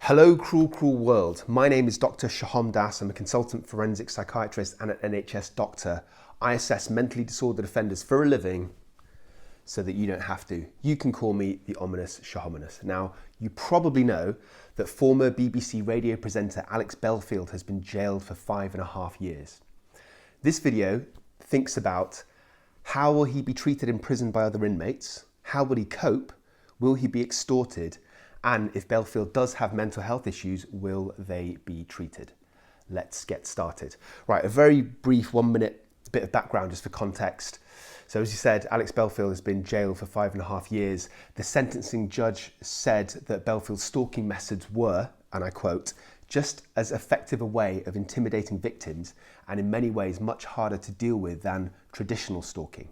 Hello, cruel, cruel world. My name is Dr. 𝐏𝐬𝐲𝐡 𝐅𝐵. I'm a consultant forensic psychiatrist and an NHS doctor. I assess mentally disordered offenders for a living so that you don't have to. You can call me the ominous 𝐏𝐬𝐲𝐡. Now, you probably know that former BBC radio presenter Alex Belfield has been jailed for 5.5 years. This video thinks about how will he be treated in prison by other inmates, how will he cope, will he be extorted, and if Belfield does have mental health issues, will they be treated? Let's get started. Right, a very brief 1-minute bit of background just for context. So as you said, Alex Belfield has been jailed for 5.5 years. The sentencing judge said that Belfield's stalking methods were, and I quote, just as effective a way of intimidating victims and in many ways much harder to deal with than traditional stalking.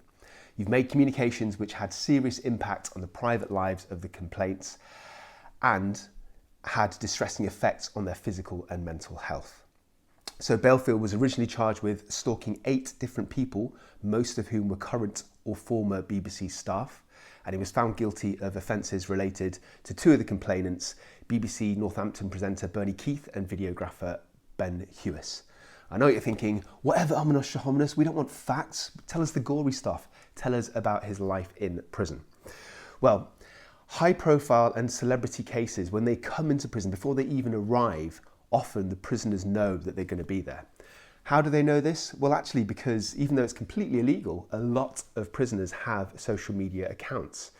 You've made communications which had serious impact on the private lives of the complainants and had distressing effects on their physical and mental health. So Belfield was originally charged with stalking 8 different people, most of whom were current or former BBC staff, and he was found guilty of offences related to 2 of the complainants, BBC Northampton presenter Bernie Keith and videographer Ben Hewis. I know what you're thinking, whatever ominous 𝐏𝐬𝐲𝐡, we don't want facts, tell us the gory stuff, tell us about his life in prison. Well, high profile and celebrity cases, when they come into prison, before they even arrive, often the prisoners know that they're going to be there. How do they know this? Well, actually, because even though it's completely illegal, a lot of prisoners have social media accounts.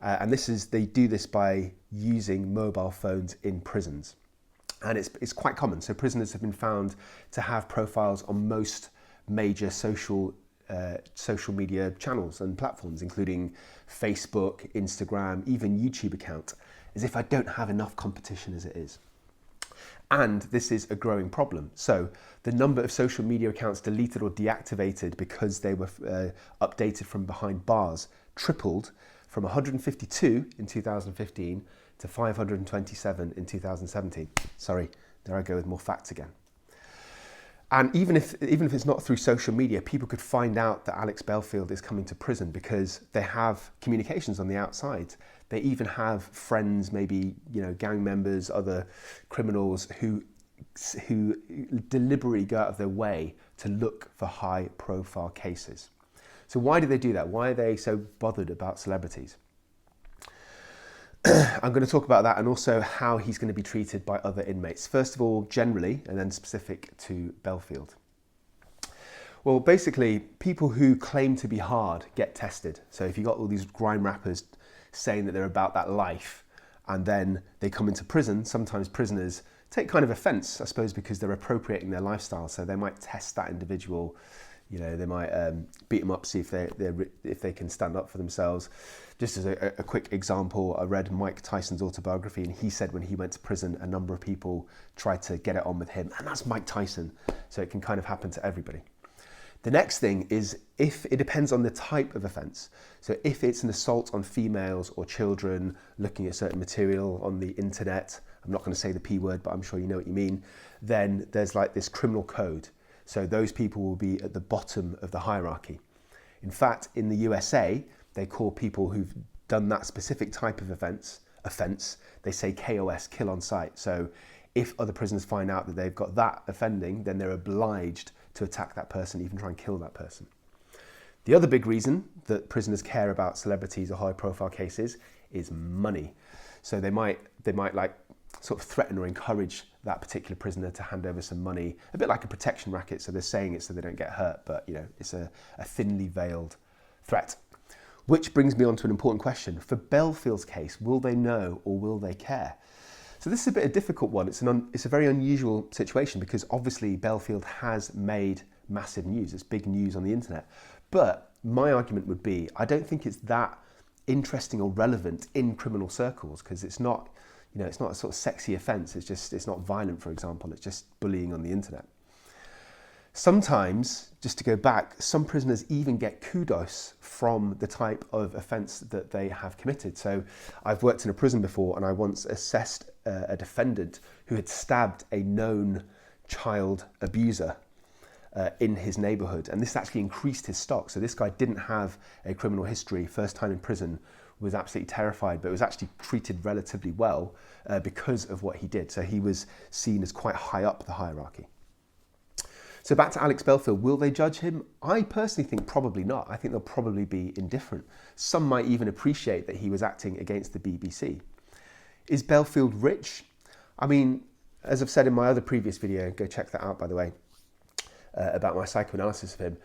And they do this by using mobile phones in prisons. And it's quite common. So prisoners have been found to have profiles on most major social media channels and platforms, including Facebook, Instagram, even YouTube account, as if I don't have enough competition as it is. And this is a growing problem. So the number of social media accounts deleted or deactivated because they were updated from behind bars tripled from 152 in 2015 to 527 in 2017. Sorry, there I go with more facts again. And even if it's not through social media, people could find out that Alex Belfield is coming to prison because they have communications on the outside. They even have friends, maybe gang members, other criminals who deliberately go out of their way to look for high-profile cases. So why do they do that? Why are they so bothered about celebrities? I'm going to talk about that and also how he's going to be treated by other inmates. First of all, generally, and then specific to Belfield. Well, basically, people who claim to be hard get tested. So if you've got all these grime rappers saying that they're about that life and then they come into prison, sometimes prisoners take kind of offence, I suppose, because they're appropriating their lifestyle. So they might test that individual. They might beat them up, see if they can stand up for themselves. Just as a quick example, I read Mike Tyson's autobiography, and he said when he went to prison, a number of people tried to get it on with him, and that's Mike Tyson. So it can kind of happen to everybody. The next thing is if it depends on the type of offence. So if it's an assault on females or children, looking at certain material on the internet, I'm not going to say the P word, but I'm sure you know what you mean, then there's like this criminal code. So those people will be at the bottom of the hierarchy. In fact, in the USA, they call people who've done that specific type of offence, they say KOS, kill on sight. So if other prisoners find out that they've got that offending, then they're obliged to attack that person, even try and kill that person. The other big reason that prisoners care about celebrities or high profile cases is money. So they might like sort of threaten or encourage that particular prisoner to hand over some money, a bit like a protection racket. So they're saying it so they don't get hurt, but it's a thinly veiled threat. Which brings me on to an important question. For Belfield's case, will they know or will they care? So this is a bit of a difficult one. It's a very unusual situation because obviously Belfield has made massive news. It's big news on the internet. But my argument would be, I don't think it's that interesting or relevant in criminal circles because it's not, it's not a sort of sexy offence. It's not violent, for example. It's just bullying on the internet. Sometimes, just to go back, some prisoners even get kudos from the type of offence that they have committed. So I've worked in a prison before and I once assessed a defendant who had stabbed a known child abuser in his neighbourhood, and this actually increased his stock. So this guy didn't have a criminal history. First time in prison was absolutely terrified, but was actually treated relatively well because of what he did. So he was seen as quite high up the hierarchy. So back to Alex Belfield, will they judge him? I personally think probably not. I think they'll probably be indifferent. Some might even appreciate that he was acting against the BBC. Is Belfield rich? I mean, as I've said in my other previous video, go check that out by the way, about my psychoanalysis of him,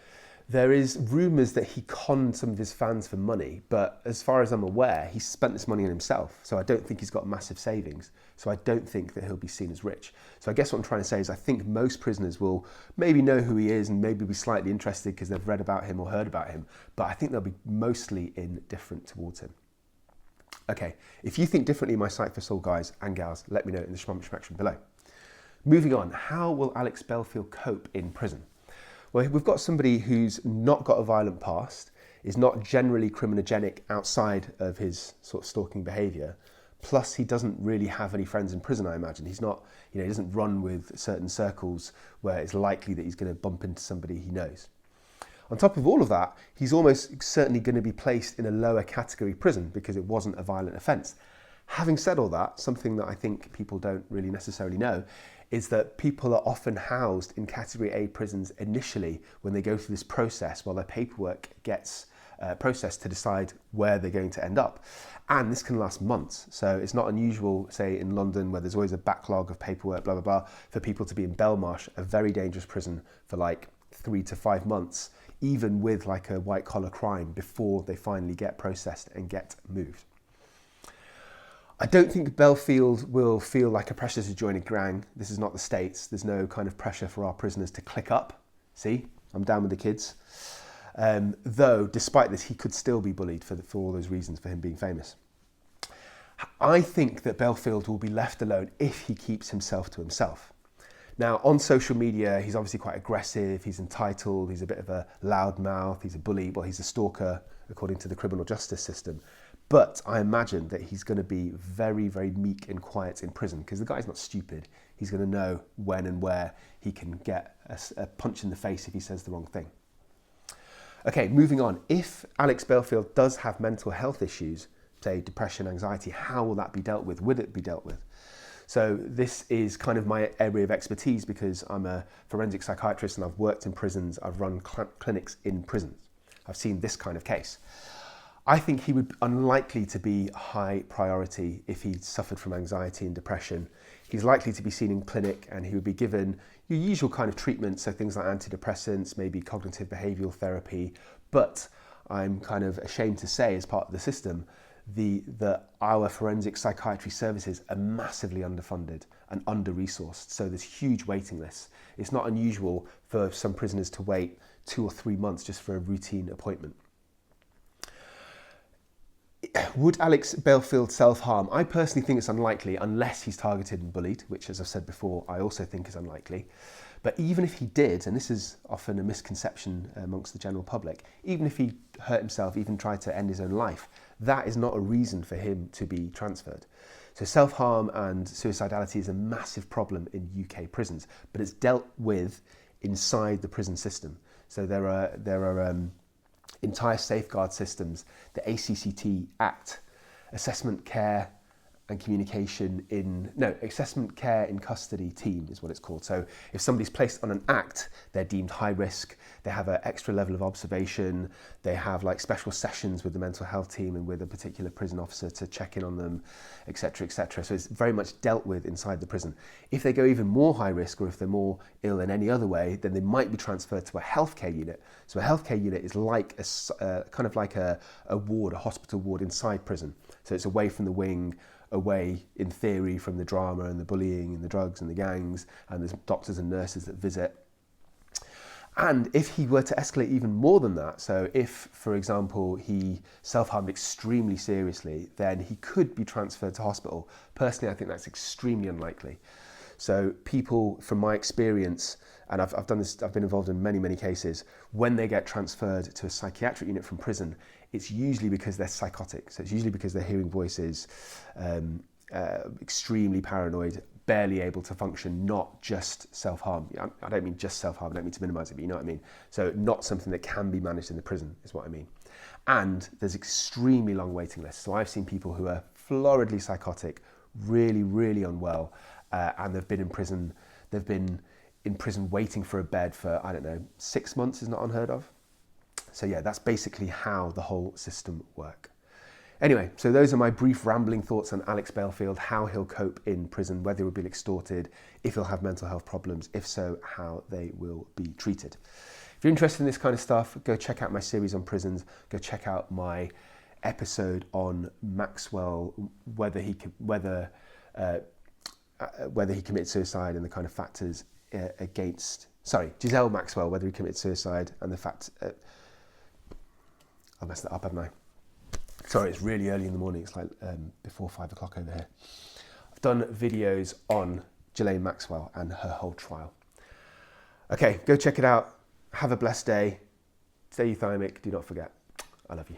there is rumours that he conned some of his fans for money, but as far as I'm aware, he spent this money on himself. So I don't think he's got massive savings. So I don't think that he'll be seen as rich. So I guess what I'm trying to say is I think most prisoners will maybe know who he is and maybe be slightly interested because they've read about him or heard about him, but I think they'll be mostly indifferent towards him. Okay, if you think differently, my Psych for Soul guys and gals, let me know in the section below. Moving on, how will Alex Belfield cope in prison? Well, we've got somebody who's not got a violent past, is not generally criminogenic outside of his sort of stalking behaviour, plus he doesn't really have any friends in prison, I imagine. He's not, he doesn't run with certain circles where it's likely that he's going to bump into somebody he knows. On top of all of that, he's almost certainly going to be placed in a lower category prison because it wasn't a violent offence. Having said all that, something that I think people don't really necessarily know is that people are often housed in Category A prisons initially when they go through this process while their paperwork gets processed to decide where they're going to end up. And this can last months. So it's not unusual, say in London, where there's always a backlog of paperwork, blah, blah, blah, for people to be in Belmarsh, a very dangerous prison, for like 3 to 5 months, even with like a white collar crime before they finally get processed and get moved. I don't think Belfield will feel like a pressure to join a gang. This is not the States. There's no kind of pressure for our prisoners to click up. See, I'm down with the kids. Though, despite this, he could still be bullied for all those reasons for him being famous. I think that Belfield will be left alone if he keeps himself to himself. Now, on social media, he's obviously quite aggressive, he's entitled, he's a bit of a loudmouth, he's a bully, well, he's a stalker, according to the criminal justice system. But I imagine that he's going to be very, very meek and quiet in prison because the guy's not stupid. He's going to know when and where he can get a punch in the face if he says the wrong thing. Okay, moving on. If Alex Belfield does have mental health issues, say depression, anxiety, how will that be dealt with? Would it be dealt with? So this is kind of my area of expertise because I'm a forensic psychiatrist and I've worked in prisons. I've run clinics in prisons. I've seen this kind of case. I think he would be unlikely to be high priority if he suffered from anxiety and depression. He's likely to be seen in clinic and he would be given your usual kind of treatment, so things like antidepressants, maybe cognitive behavioural therapy. But I'm kind of ashamed to say, as part of the system, that our forensic psychiatry services are massively underfunded and under-resourced. So there's huge waiting lists. It's not unusual for some prisoners to wait 2 or 3 months just for a routine appointment. Would Alex Belfield self-harm? I personally think it's unlikely unless he's targeted and bullied, which, as I've said before, I also think is unlikely. But even if he did, and this is often a misconception amongst the general public, even if he hurt himself, even tried to end his own life, that is not a reason for him to be transferred. So self-harm and suicidality is a massive problem in UK prisons, but it's dealt with inside the prison system. So there are entire safeguard systems, the ACCT Act, assessment care and communication assessment care in custody team is what it's called. So if somebody's placed on an act, they're deemed high risk, they have an extra level of observation, they have like special sessions with the mental health team and with a particular prison officer to check in on them, etc., etc. So it's very much dealt with inside the prison. If they go even more high risk, or if they're more ill in any other way, then they might be transferred to a healthcare unit. So a healthcare unit is like kind of like a ward, a hospital ward inside prison. So it's away from the wing, away in theory from the drama and the bullying and the drugs and the gangs, and there's doctors and nurses that visit. And if he were to escalate even more than that, so if, for example, he self-harmed extremely seriously, then he could be transferred to hospital. Personally, I think that's extremely unlikely. So people, from my experience, and I've done this, I've been involved in many, many cases, when they get transferred to a psychiatric unit from prison, it's usually because they're psychotic. So it's usually because they're hearing voices, extremely paranoid, barely able to function, not just self-harm. I don't mean just self-harm, I don't mean to minimise it, but you know what I mean. So not something that can be managed in the prison is what I mean. And there's extremely long waiting lists. So I've seen people who are floridly psychotic, really, really unwell, and they've been in prison. They've been in prison waiting for a bed for, I don't know, 6 months is not unheard of. So yeah, that's basically how the whole system works. Anyway, so those are my brief rambling thoughts on Alex Belfield, how he'll cope in prison, whether he'll be extorted, if he'll have mental health problems, if so, how they will be treated. If you're interested in this kind of stuff, go check out my series on prisons, go check out my episode on Maxwell, whether he committed suicide and the kind of factors Giselle Maxwell, whether he committed suicide and the fact, I messed that up, haven't I? Sorry, it's really early in the morning. It's like before 5 o'clock over here. I've done videos on Ghislaine Maxwell and her whole trial. Okay, go check it out. Have a blessed day. Stay euthymic. Do not forget. I love you.